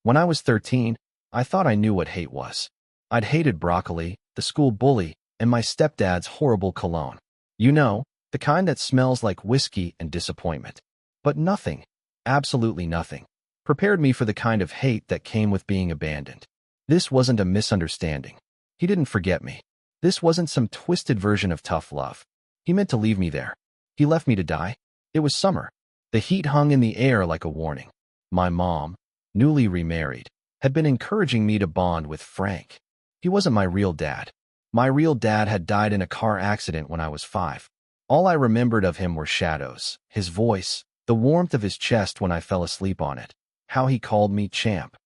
When I was 13, I thought I knew what hate was. I'd hated broccoli, the school bully, and my stepdad's horrible cologne. You know, the kind that smells like whiskey and disappointment. But nothing, absolutely nothing, prepared me for the kind of hate that came with being abandoned. This wasn't a misunderstanding. He didn't forget me. This wasn't some twisted version of tough love. He meant to leave me there. He left me to die. It was summer. The heat hung in the air like a warning. My mom, newly remarried, had been encouraging me to bond with Frank. He wasn't my real dad. My real dad had died in a car accident when I was 5. All I remembered of him were shadows, his voice, the warmth of his chest when I fell asleep on it, how he called me champ.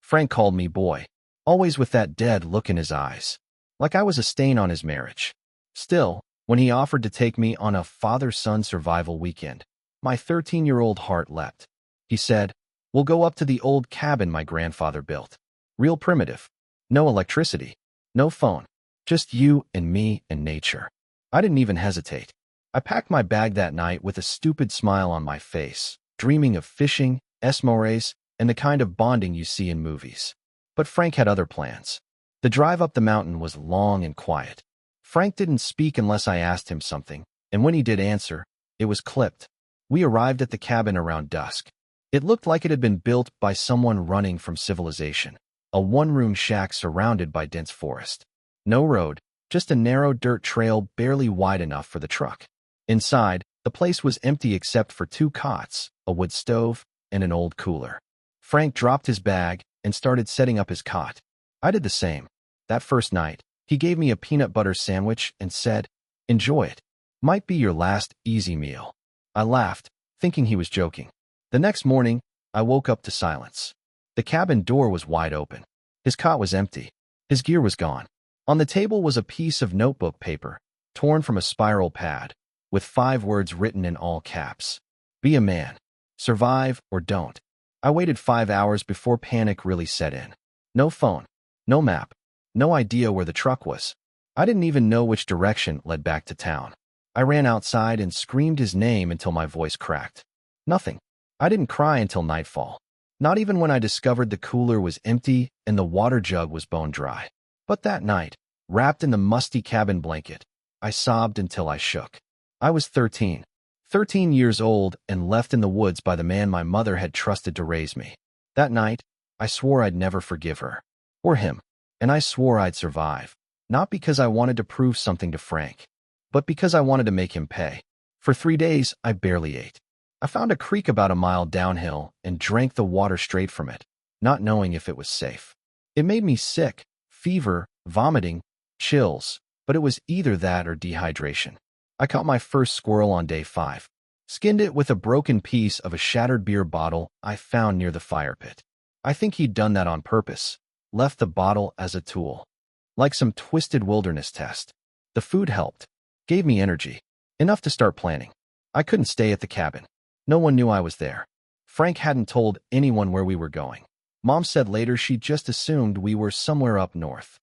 Frank called me boy, always with that dead look in his eyes, like I was a stain on his marriage. Still, when he offered to take me on a father-son survival weekend, my 13-year-old heart leapt. He said, "We'll go up to the old cabin my grandfather built. Real primitive. No electricity. No phone. Just you and me and nature." I didn't even hesitate. I packed my bag that night with a stupid smile on my face, dreaming of fishing, s'mores, and the kind of bonding you see in movies. But Frank had other plans. The drive up the mountain was long and quiet. Frank didn't speak unless I asked him something, and when he did answer, it was clipped. We arrived at the cabin around dusk. It looked like it had been built by someone running from civilization. A one-room shack surrounded by dense forest. No road, just a narrow dirt trail barely wide enough for the truck. Inside, the place was empty except for 2 cots, a wood stove, and an old cooler. Frank dropped his bag and started setting up his cot. I did the same. That first night, he gave me a peanut butter sandwich and said, "Enjoy it. Might be your last easy meal." I laughed, thinking he was joking. The next morning, I woke up to silence. The cabin door was wide open. His cot was empty. His gear was gone. On the table was a piece of notebook paper, torn from a spiral pad, with 5 words written in all caps. "Be a man. Survive or don't." I waited 5 hours before panic really set in. No phone. No map. No idea where the truck was. I didn't even know which direction led back to town. I ran outside and screamed his name until my voice cracked. Nothing. I didn't cry until nightfall. Not even when I discovered the cooler was empty and the water jug was bone dry. But that night, wrapped in the musty cabin blanket, I sobbed until I shook. I was 13. 13 years old and left in the woods by the man my mother had trusted to raise me. That night, I swore I'd never forgive her. Or him. And I swore I'd survive. Not because I wanted to prove something to Frank, but because I wanted to make him pay. For 3 days, I barely ate. I found a creek about a mile downhill and drank the water straight from it, not knowing if it was safe. It made me sick, fever, vomiting, chills, but it was either that or dehydration. I caught my first squirrel on day 5. Skinned it with a broken piece of a shattered beer bottle I found near the fire pit. I think he'd done that on purpose, left the bottle as a tool. Like some twisted wilderness test. The food helped, gave me energy, enough to start planning. I couldn't stay at the cabin. No one knew I was there. Frank hadn't told anyone where we were going. Mom said later she just assumed we were somewhere up north.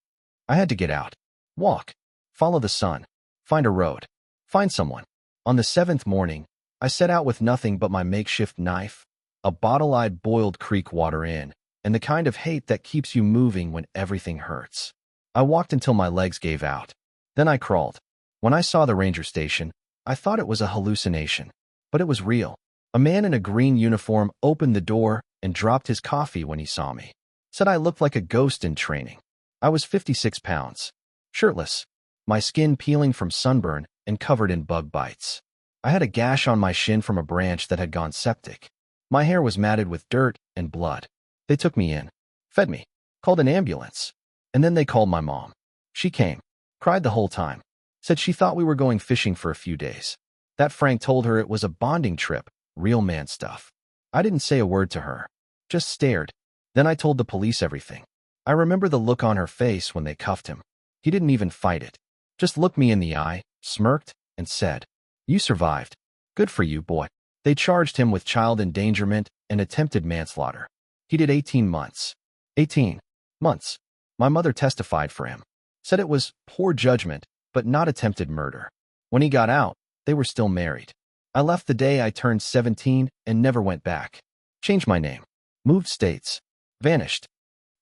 I had to get out. Walk. Follow the sun. Find a road. Find someone. On the 7th morning, I set out with nothing but my makeshift knife, a bottle I'd boiled creek water in, and the kind of hate that keeps you moving when everything hurts. I walked until my legs gave out. Then I crawled. When I saw the ranger station, I thought it was a hallucination. But it was real. A man in a green uniform opened the door and dropped his coffee when he saw me. Said I looked like a ghost in training. I was 56 pounds. Shirtless. My skin peeling from sunburn and covered in bug bites. I had a gash on my shin from a branch that had gone septic. My hair was matted with dirt and blood. They took me in. Fed me. Called an ambulance. And then they called my mom. She came. Cried the whole time. Said she thought we were going fishing for a few days. That Frank told her it was a bonding trip, real man stuff. I didn't say a word to her. Just stared. Then I told the police everything. I remember the look on her face when they cuffed him. He didn't even fight it. Just looked me in the eye, smirked, and said, "You survived. Good for you, boy." They charged him with child endangerment and attempted manslaughter. He did 18 months. 18 months. My mother testified for him. Said it was poor judgment, but not attempted murder. When he got out, they were still married. I left the day I turned 17 and never went back. Changed my name. Moved states. Vanished.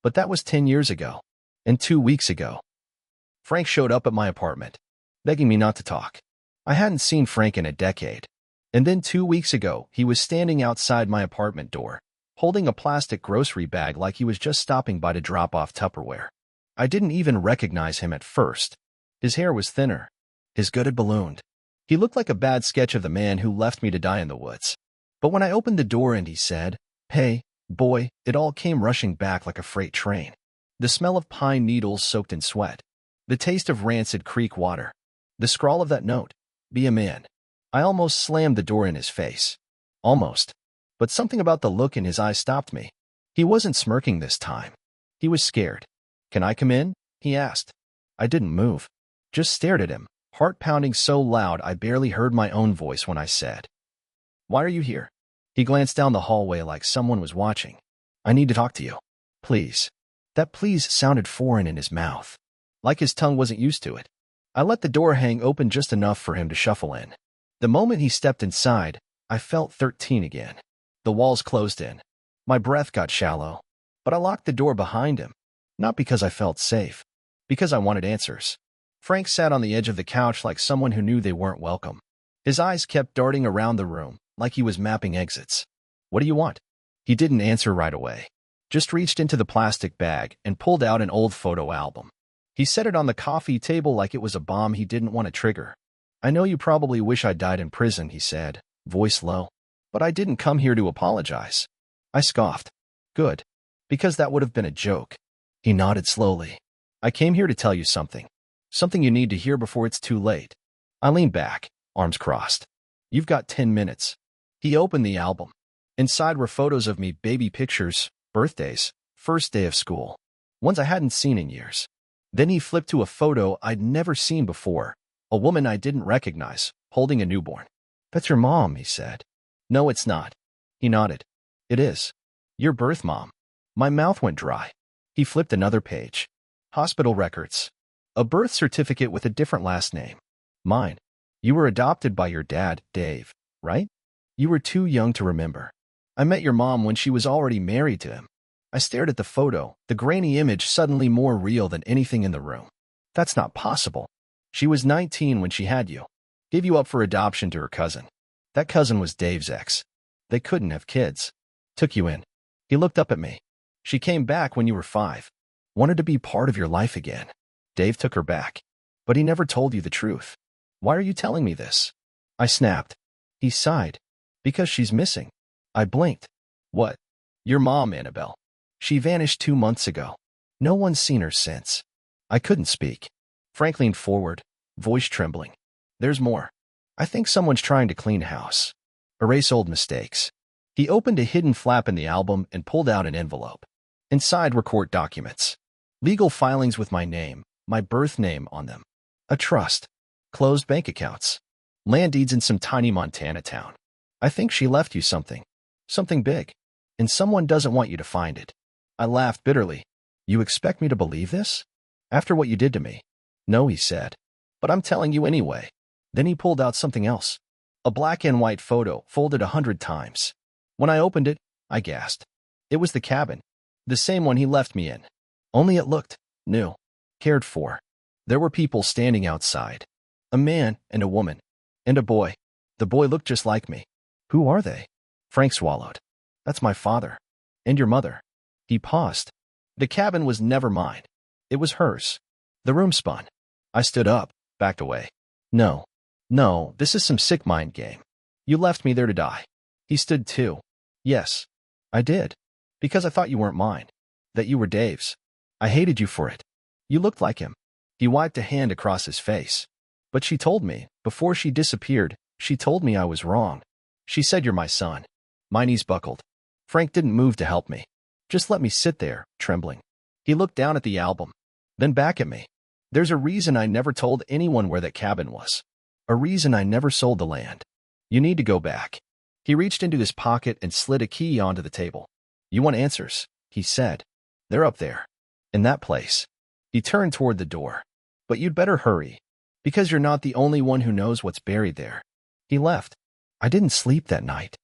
But that was 10 years ago. And 2 weeks ago. Frank showed up at my apartment, begging me not to talk. I hadn't seen Frank in a decade. And then 2 weeks ago, he was standing outside my apartment door, holding a plastic grocery bag like he was just stopping by to drop off Tupperware. I didn't even recognize him at first. His hair was thinner. His gut had ballooned. He looked like a bad sketch of the man who left me to die in the woods. But when I opened the door and he said, "Hey, boy," it all came rushing back like a freight train. The smell of pine needles soaked in sweat. The taste of rancid creek water. The scrawl of that note, "Be a man." I almost slammed the door in his face. Almost. But something about the look in his eyes stopped me. He wasn't smirking this time. He was scared. "Can I come in?" he asked. I didn't move. Just stared at him, heart pounding so loud I barely heard my own voice when I said, "Why are you here?" He glanced down the hallway like someone was watching. "I need to talk to you. Please." That please sounded foreign in his mouth, like his tongue wasn't used to it. I let the door hang open just enough for him to shuffle in. The moment he stepped inside, I felt 13 again. The walls closed in. My breath got shallow. But I locked the door behind him, not because I felt safe, because I wanted answers. Frank sat on the edge of the couch like someone who knew they weren't welcome. His eyes kept darting around the room, like he was mapping exits. "What do you want?" He didn't answer right away. Just reached into the plastic bag and pulled out an old photo album. He set it on the coffee table like it was a bomb he didn't want to trigger. "I know you probably wish I died in prison," he said, voice low. "But I didn't come here to apologize." I scoffed. "Good. Because that would have been a joke." He nodded slowly. "I came here to tell you something. Something you need to hear before it's too late." I leaned back, arms crossed. "You've got 10 minutes. He opened the album. Inside were photos of me, baby pictures, birthdays, first day of school, ones I hadn't seen in years. Then he flipped to a photo I'd never seen before, a woman I didn't recognize, holding a newborn. "That's your mom," he said. "No, it's not." He nodded. "It is. Your birth mom." My mouth went dry. He flipped another page. Hospital records. A birth certificate with a different last name. Mine. "You were adopted by your dad, Dave, right? You were too young to remember. I met your mom when she was already married to him." I stared at the photo, the grainy image suddenly more real than anything in the room. "That's not possible. She was 19 when she had you. Gave you up for adoption to her cousin. That cousin was Dave's ex. They couldn't have kids. Took you in." He looked up at me. "She came back when you were 5. Wanted to be part of your life again. Dave took her back. But he never told you the truth. Why are you telling me this?" I snapped. He sighed. "Because she's missing." I blinked. "What?" "Your mom, Annabelle. She vanished 2 months ago. No one's seen her since." I couldn't speak. Frank leaned forward, voice trembling. "There's more. I think someone's trying to clean house. Erase old mistakes." He opened a hidden flap in the album and pulled out an envelope. Inside were court documents. Legal filings with my name, my birth name on them. A trust. Closed bank accounts. Land deeds in some tiny Montana town. "I think she left you something. Something big. And someone doesn't want you to find it." I laughed bitterly. "You expect me to believe this? After what you did to me?" "No," he said. "But I'm telling you anyway." Then he pulled out something else. A black and white photo, folded 100 times. When I opened it, I gasped. It was the cabin. The same one he left me in. Only it looked new, cared for. There were people standing outside. A man and a woman. And a boy. The boy looked just like me. "Who are they?" Frank swallowed. "That's my father. And your mother." He paused. The cabin was never mine. It was hers. The room spun. I stood up, backed away. No, this is some sick mind game. You left me there to die." He stood too. "Yes, I did. Because I thought you weren't mine. That you were Dave's. I hated you for it. You looked like him." He wiped a hand across his face. "But she told me, before she disappeared, she told me I was wrong. She said you're my son." My knees buckled. Frank didn't move to help me. Just let me sit there, trembling. He looked down at the album, then back at me. "There's a reason I never told anyone where that cabin was. A reason I never sold the land. You need to go back." He reached into his pocket and slid a key onto the table. "You want answers," he said. "They're up there. In that place." He turned toward the door. "But you'd better hurry, because you're not the only one who knows what's buried there." He left. I didn't sleep that night.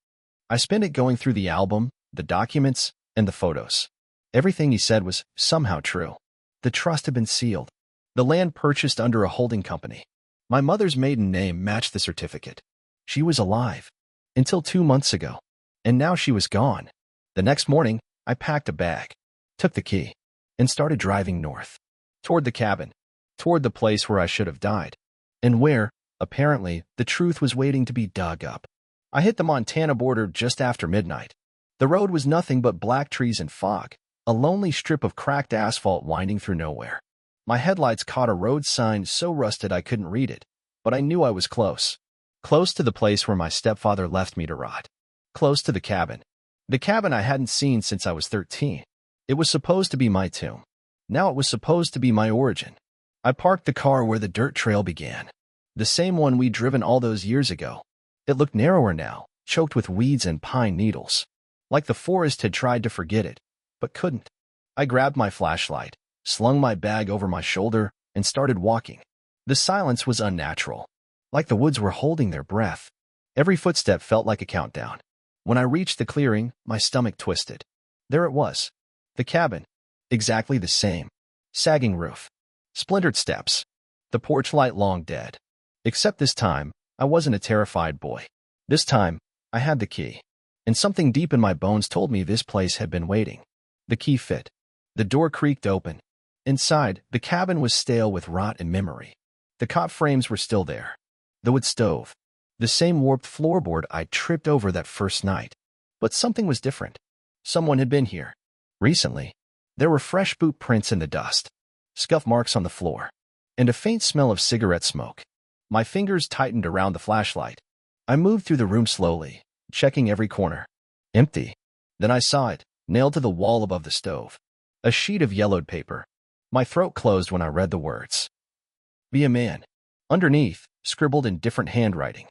I spent it going through the album, the documents, and the photos. Everything he said was somehow true. The trust had been sealed. The land purchased under a holding company. My mother's maiden name matched the certificate. She was alive. Until 2 months ago. And now she was gone. The next morning, I packed a bag, took the key, and started driving north. Toward the cabin. Toward the place where I should have died. And where, apparently, the truth was waiting to be dug up. I hit the Montana border just after midnight. The road was nothing but black trees and fog, a lonely strip of cracked asphalt winding through nowhere. My headlights caught a road sign so rusted I couldn't read it, but I knew I was close. Close to the place where my stepfather left me to rot. Close to the cabin. The cabin I hadn't seen since I was 13. It was supposed to be my tomb. Now it was supposed to be my origin. I parked the car where the dirt trail began. The same one we'd driven all those years ago. It looked narrower now, choked with weeds and pine needles. Like the forest had tried to forget it, but couldn't. I grabbed my flashlight, slung my bag over my shoulder, and started walking. The silence was unnatural. Like the woods were holding their breath. Every footstep felt like a countdown. When I reached the clearing, my stomach twisted. There it was. The cabin. Exactly the same. Sagging roof. Splintered steps. The porch light long dead. Except this time, I wasn't a terrified boy. This time, I had the key. And something deep in my bones told me this place had been waiting. The key fit. The door creaked open. Inside, the cabin was stale with rot and memory. The cot frames were still there. The wood stove. The same warped floorboard I'd tripped over that first night. But something was different. Someone had been here. Recently. There were fresh boot prints in the dust. Scuff marks on the floor. And a faint smell of cigarette smoke. My fingers tightened around the flashlight. I moved through the room slowly, checking every corner. Empty. Then I saw it, nailed to the wall above the stove. A sheet of yellowed paper. My throat closed when I read the words. Be a man. Underneath, scribbled in different handwriting.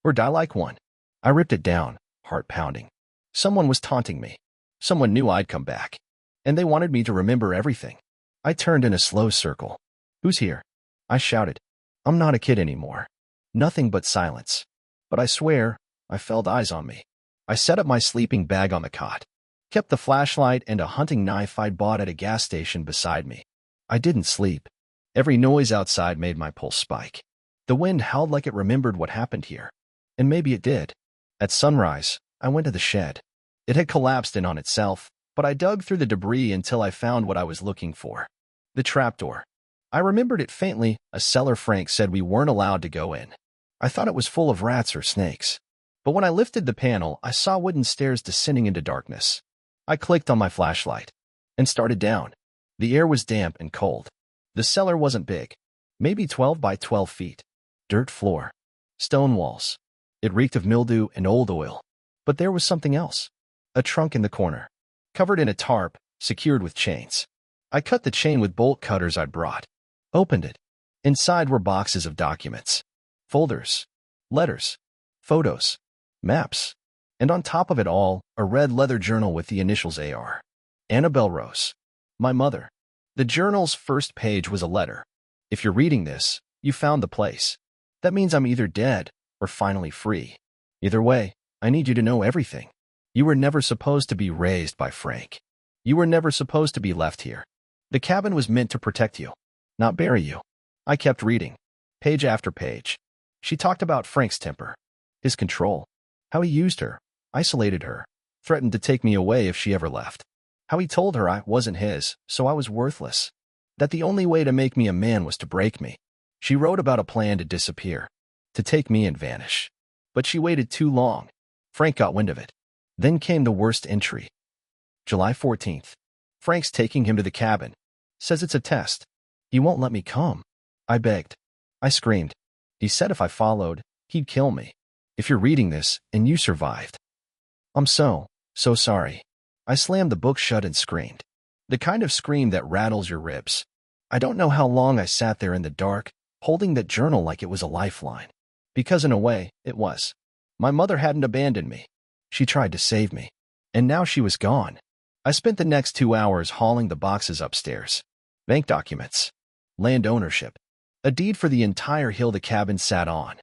Or die like one. I ripped it down, heart pounding. Someone was taunting me. Someone knew I'd come back. And they wanted me to remember everything. I turned in a slow circle. Who's here? I shouted. I'm not a kid anymore. Nothing but silence. But I swear, I felt eyes on me. I set up my sleeping bag on the cot. Kept the flashlight and a hunting knife I'd bought at a gas station beside me. I didn't sleep. Every noise outside made my pulse spike. The wind howled like it remembered what happened here. And maybe it did. At sunrise, I went to the shed. It had collapsed in on itself, but I dug through the debris until I found what I was looking for. The trapdoor. I remembered it faintly. A cellar Frank said we weren't allowed to go in. I thought it was full of rats or snakes. But when I lifted the panel, I saw wooden stairs descending into darkness. I clicked on my flashlight and started down. The air was damp and cold. The cellar wasn't big. Maybe 12 by 12 feet. Dirt floor. Stone walls. It reeked of mildew and old oil. But there was something else. A trunk in the corner. Covered in a tarp, secured with chains. I cut the chain with bolt cutters I'd brought. Opened it. Inside were boxes of documents. Folders. Letters. Photos. Maps. And on top of it all, a red leather journal with the initials AR. Annabelle Rose. My mother. The journal's first page was a letter. If you're reading this, you found the place. That means I'm either dead or finally free. Either way, I need you to know everything. You were never supposed to be raised by Frank. You were never supposed to be left here. The cabin was meant to protect you, not bury you. I kept reading, page after page. She talked about Frank's temper, his control, how he used her, isolated her, threatened to take me away if she ever left. How he told her I wasn't his, so I was worthless. That the only way to make me a man was to break me. She wrote about a plan to disappear, to take me and vanish. But she waited too long. Frank got wind of it. Then came the worst entry. July 14th. Frank's taking him to the cabin. Says it's a test. He won't let me come. I begged. I screamed. He said if I followed, he'd kill me. If you're reading this, and you survived. I'm so sorry. I slammed the book shut and screamed. The kind of scream that rattles your ribs. I don't know how long I sat there in the dark, holding that journal like it was a lifeline. Because in a way, it was. My mother hadn't abandoned me. She tried to save me. And now she was gone. I spent the next 2 hours hauling the boxes upstairs. Bank documents. Land ownership. A deed for the entire hill the cabin sat on.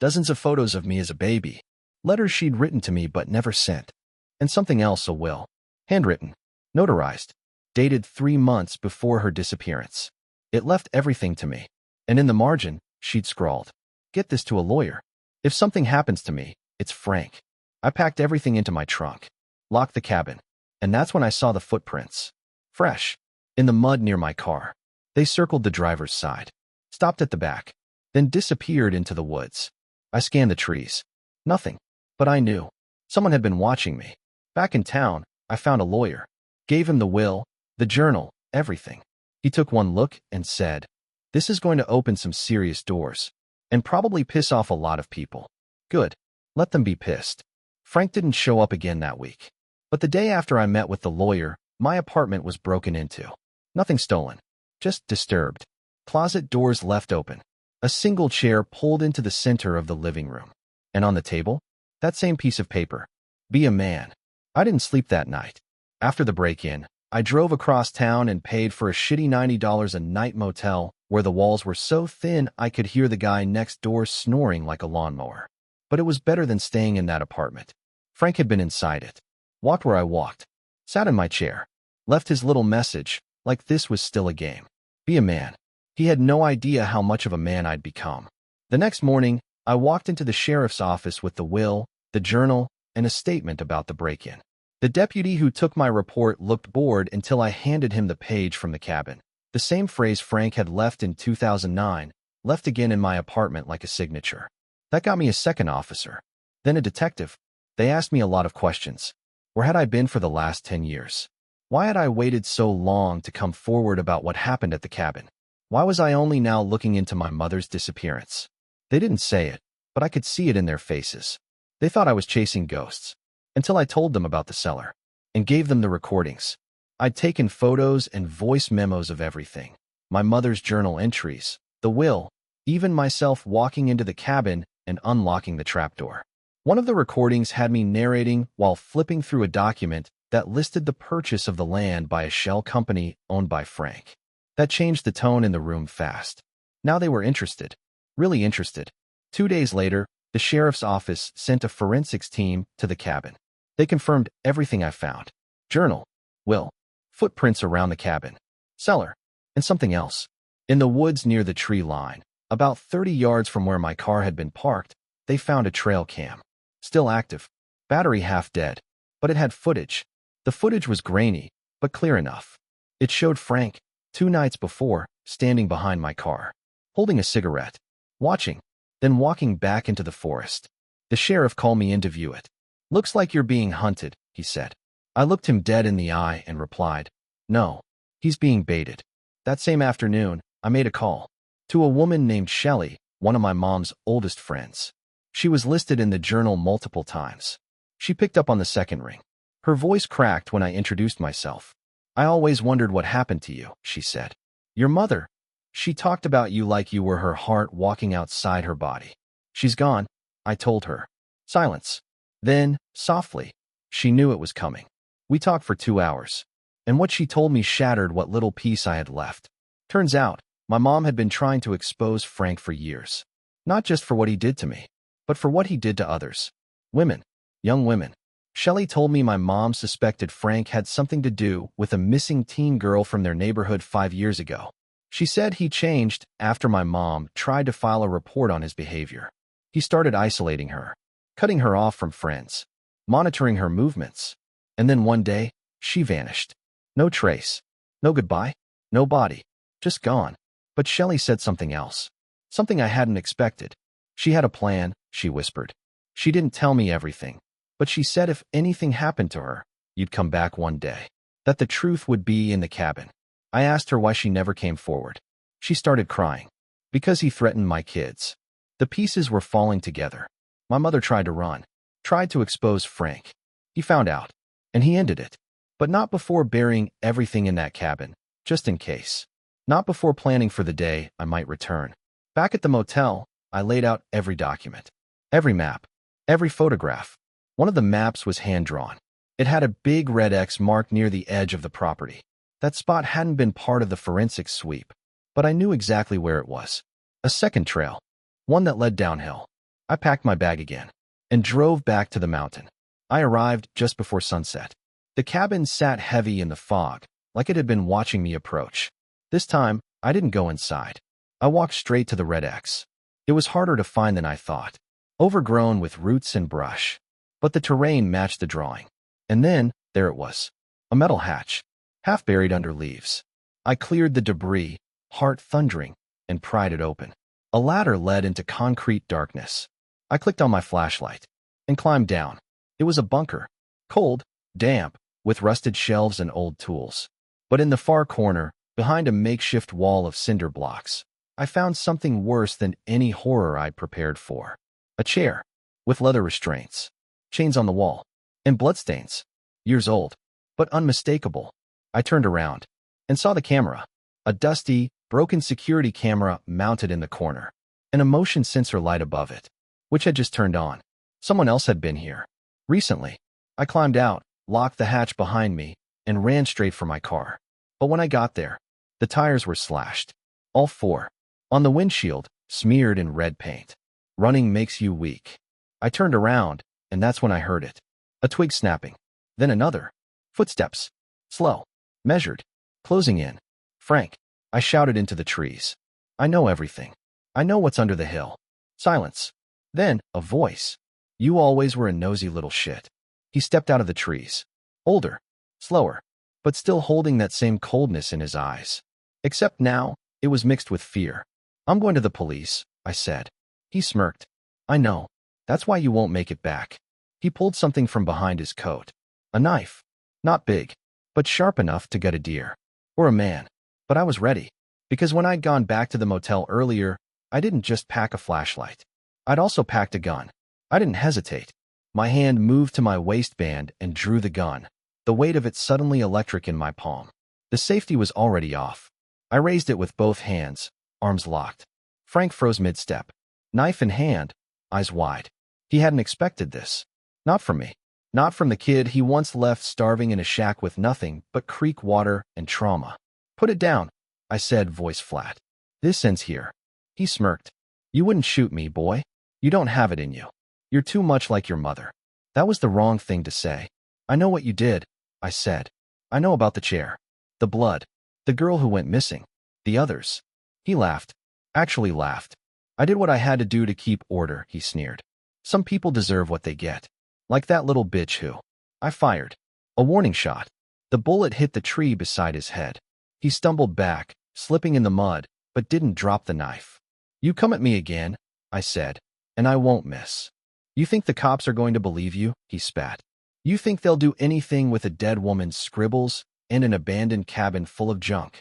Dozens of photos of me as a baby. Letters she'd written to me but never sent. And something else, a will. Handwritten. notarized, dated 3 months before her disappearance. It left everything to me, and in the margin, she'd scrawled, "Get this to a lawyer. If something happens to me, it's Frank." I packed everything into my trunk, locked the cabin, and that's when I saw the footprints. Fresh, in the mud near my car. They circled the driver's side, stopped at the back, then disappeared into the woods. I scanned the trees. Nothing. But I knew. Someone had been watching me. Back in town, I found a lawyer. Gave him the will, the journal, everything. He took one look and said, "This is going to open some serious doors, and probably piss off a lot of people." Good. Let them be pissed. Frank didn't show up again that week. But the day after I met with the lawyer, my apartment was broken into. Nothing stolen. Just disturbed. Closet doors left open. A single chair pulled into the center of the living room. And on the table, that same piece of paper. Be a man. I didn't sleep that night. After the break-in, I drove across town and paid for a shitty $90 a night motel where the walls were so thin I could hear the guy next door snoring like a lawnmower. But it was better than staying in that apartment. Frank had been inside it. Walked where I walked. Sat in my chair. Left his little message, like this was still a game. Be a man. He had no idea how much of a man I'd become. The next morning, I walked into the sheriff's office with the will, the journal, and a statement about the break-in. The deputy who took my report looked bored until I handed him the page from the cabin. The same phrase Frank had left in 2009, left again in my apartment like a signature. That got me a second officer. Then a detective. They asked me a lot of questions. Where had I been for the last 10 years? Why had I waited so long to come forward about what happened at the cabin? Why was I only now looking into my mother's disappearance? They didn't say it, but I could see it in their faces. They thought I was chasing ghosts. Until I told them about the cellar and gave them the recordings. I'd taken photos and voice memos of everything. My mother's journal entries, the will, even myself walking into the cabin and unlocking the trapdoor. One of the recordings had me narrating while flipping through a document that listed the purchase of the land by a shell company owned by Frank. That changed the tone in the room fast. Now they were interested. Really interested. 2 days later, the sheriff's office sent a forensics team to the cabin. They confirmed everything I found. Journal, will, footprints around the cabin, cellar, and something else. In the woods near the tree line, about 30 yards from where my car had been parked, they found a trail cam. Still active. Battery half dead. But it had footage. The footage was grainy, but clear enough. It showed Frank, 2 nights before, standing behind my car, holding a cigarette, watching, then walking back into the forest. The sheriff called me in to view it. "Looks like you're being hunted," he said. I looked him dead in the eye and replied, "No, he's being baited." That same afternoon, I made a call to a woman named Shelley, one of my mom's oldest friends. She was listed in the journal multiple times. She picked up on the second ring. Her voice cracked when I introduced myself. "I always wondered what happened to you," she said. "Your mother. She talked about you like you were her heart walking outside her body." "She's gone," I told her. Silence. Then, softly, she knew it was coming. We talked for 2 hours, and what she told me shattered what little peace I had left. Turns out, my mom had been trying to expose Frank for years. Not just for what he did to me, but for what he did to others. Women. Young women. Shelley told me my mom suspected Frank had something to do with a missing teen girl from their neighborhood 5 years ago. She said he changed after my mom tried to file a report on his behavior. He started isolating her, cutting her off from friends, monitoring her movements. And then one day, she vanished. No trace. No goodbye. No body. Just gone. But Shelley said something else. Something I hadn't expected. She had a plan, she whispered. She didn't tell me everything, but she said if anything happened to her, you'd come back one day. That the truth would be in the cabin. I asked her why she never came forward. She started crying. Because he threatened my kids. The pieces were falling together. My mother tried to run, tried to expose Frank. He found out, and he ended it. But not before burying everything in that cabin, just in case. Not before planning for the day I might return. Back at the motel, I laid out every document, every map, every photograph. One of the maps was hand-drawn. It had a big red X marked near the edge of the property. That spot hadn't been part of the forensics sweep, but I knew exactly where it was. A second trail, one that led downhill. I packed my bag again and drove back to the mountain. I arrived just before sunset. The cabin sat heavy in the fog, like it had been watching me approach. This time, I didn't go inside. I walked straight to the red X. It was harder to find than I thought, overgrown with roots and brush. But the terrain matched the drawing. And then, there it was. A metal hatch, half buried under leaves. I cleared the debris, heart thundering, and pried it open. A ladder led into concrete darkness. I clicked on my flashlight and climbed down. It was a bunker, cold, damp, with rusted shelves and old tools. But in the far corner, behind a makeshift wall of cinder blocks, I found something worse than any horror I'd prepared for. A chair, with leather restraints, chains on the wall, and bloodstains. Years old, but unmistakable. I turned around and saw the camera, a dusty, broken security camera mounted in the corner, and a motion sensor light above it, which had just turned on. Someone else had been here. Recently. I climbed out, locked the hatch behind me, and ran straight for my car. But when I got there, the tires were slashed. All four. On the windshield, smeared in red paint. Running makes you weak. I turned around, and that's when I heard it. A twig snapping. Then another. Footsteps. Slow. Measured. Closing in. Frank. I shouted into the trees. I know everything. I know what's under the hill. Silence. Then, a voice. You always were a nosy little shit. He stepped out of the trees. Older. Slower. But still holding that same coldness in his eyes. Except now, it was mixed with fear. I'm going to the police, I said. He smirked. I know. That's why you won't make it back. He pulled something from behind his coat. A knife. Not big, but sharp enough to gut a deer. Or a man. But I was ready. Because when I'd gone back to the motel earlier, I didn't just pack a flashlight. I'd also packed a gun. I didn't hesitate. My hand moved to my waistband and drew the gun, the weight of it suddenly electric in my palm. The safety was already off. I raised it with both hands, arms locked. Frank froze mid-step, knife in hand, eyes wide. He hadn't expected this. Not from me. Not from the kid he once left starving in a shack with nothing but creek water and trauma. Put it down, I said, voice flat. This ends here. He smirked. You wouldn't shoot me, boy. You don't have it in you. You're too much like your mother. That was the wrong thing to say. I know what you did, I said. I know about the chair. The blood. The girl who went missing. The others. He laughed. Actually laughed. I did what I had to do to keep order, he sneered. Some people deserve what they get. Like that little bitch who. I fired. A warning shot. The bullet hit the tree beside his head. He stumbled back, slipping in the mud, but didn't drop the knife. You come at me again, I said, and I won't miss. You think the cops are going to believe you? He spat. You think they'll do anything with a dead woman's scribbles and an abandoned cabin full of junk?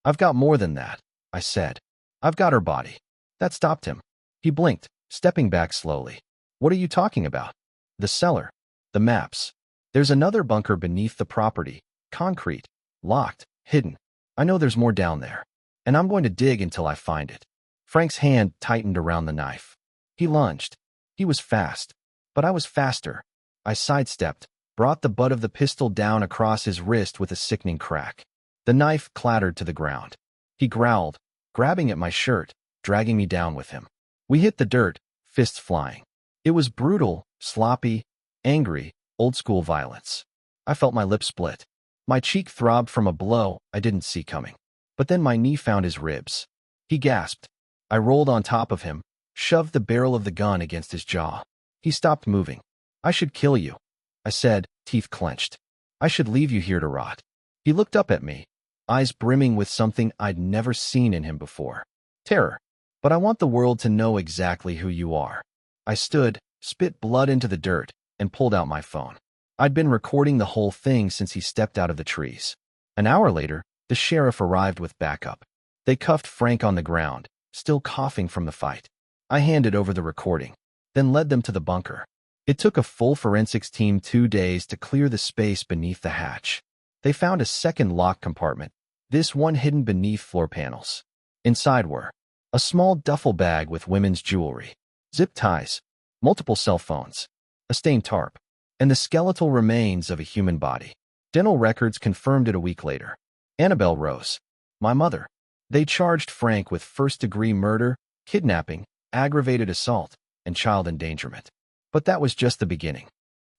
I've got more than that, I said. I've got her body. That stopped him. He blinked, stepping back slowly. What are you talking about? The cellar. The maps. There's another bunker beneath the property. Concrete. Locked. Hidden. I know there's more down there. And I'm going to dig until I find it. Frank's hand tightened around the knife. He lunged. He was fast. But I was faster. I sidestepped, brought the butt of the pistol down across his wrist with a sickening crack. The knife clattered to the ground. He growled, grabbing at my shirt, dragging me down with him. We hit the dirt, fists flying. It was brutal, sloppy, angry, old-school violence. I felt my lips split. My cheek throbbed from a blow I didn't see coming. But then my knee found his ribs. He gasped. I rolled on top of him, shoved the barrel of the gun against his jaw. He stopped moving. I should kill you, I said, teeth clenched. I should leave you here to rot. He looked up at me, eyes brimming with something I'd never seen in him before. Terror. But I want the world to know exactly who you are. I stood, spit blood into the dirt, and pulled out my phone. I'd been recording the whole thing since he stepped out of the trees. An hour later, the sheriff arrived with backup. They cuffed Frank on the ground, still coughing from the fight. I handed over the recording, then led them to the bunker. It took a full forensics team 2 days to clear the space beneath the hatch. They found a second locked compartment, this one hidden beneath floor panels. Inside were a small duffel bag with women's jewelry, zip ties, multiple cell phones, a stained tarp, and the skeletal remains of a human body. Dental records confirmed it a week later. Annabelle Rose, my mother. They charged Frank with first-degree murder, kidnapping, aggravated assault, and child endangerment. But that was just the beginning.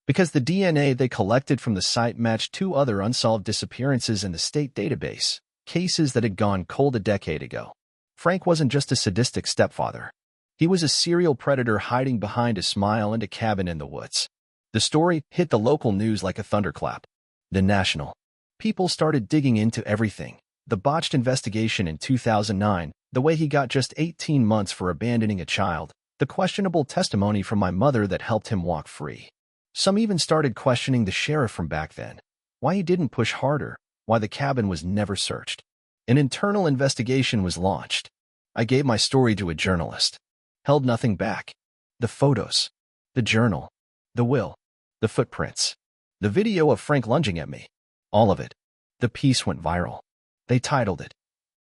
Because the DNA they collected from the site matched two other unsolved disappearances in the state database, cases that had gone cold a decade ago. Frank wasn't just a sadistic stepfather. He was a serial predator hiding behind a smile and a cabin in the woods. The story hit the local news like a thunderclap. The national. People started digging into everything. The botched investigation in 2009, the way he got just 18 months for abandoning a child, the questionable testimony from my mother that helped him walk free. Some even started questioning the sheriff from back then. Why he didn't push harder, why the cabin was never searched. An internal investigation was launched. I gave my story to a journalist. Held nothing back. The photos. The journal. The will. The footprints. The video of Frank lunging at me. All of it. The piece went viral. They titled it,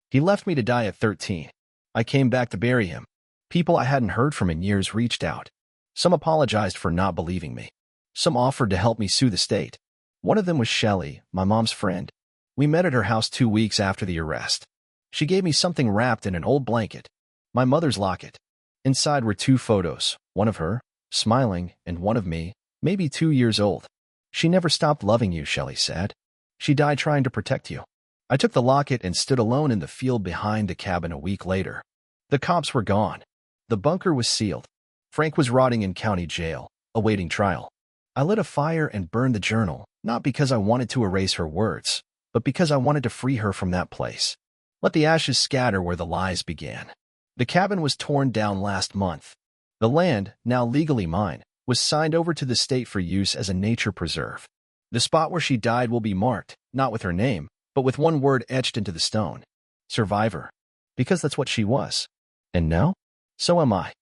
"He Left Me to Die at 13. I Came Back to Bury Him." People I hadn't heard from in years reached out. Some apologized for not believing me. Some offered to help me sue the state. One of them was Shelley, my mom's friend. We met at her house 2 weeks after the arrest. She gave me something wrapped in an old blanket. My mother's locket. Inside were 2 photos, one of her, smiling, and one of me, maybe 2 years old. "She never stopped loving you," Shelley said. "She died trying to protect you." I took the locket and stood alone in the field behind the cabin a week later. The cops were gone. The bunker was sealed. Frank was rotting in county jail, awaiting trial. I lit a fire and burned the journal, not because I wanted to erase her words, but because I wanted to free her from that place. Let the ashes scatter where the lies began. The cabin was torn down last month. The land, now legally mine, was signed over to the state for use as a nature preserve. The spot where she died will be marked, not with her name, but with one word etched into the stone. Survivor. Because that's what she was. And now? So am I.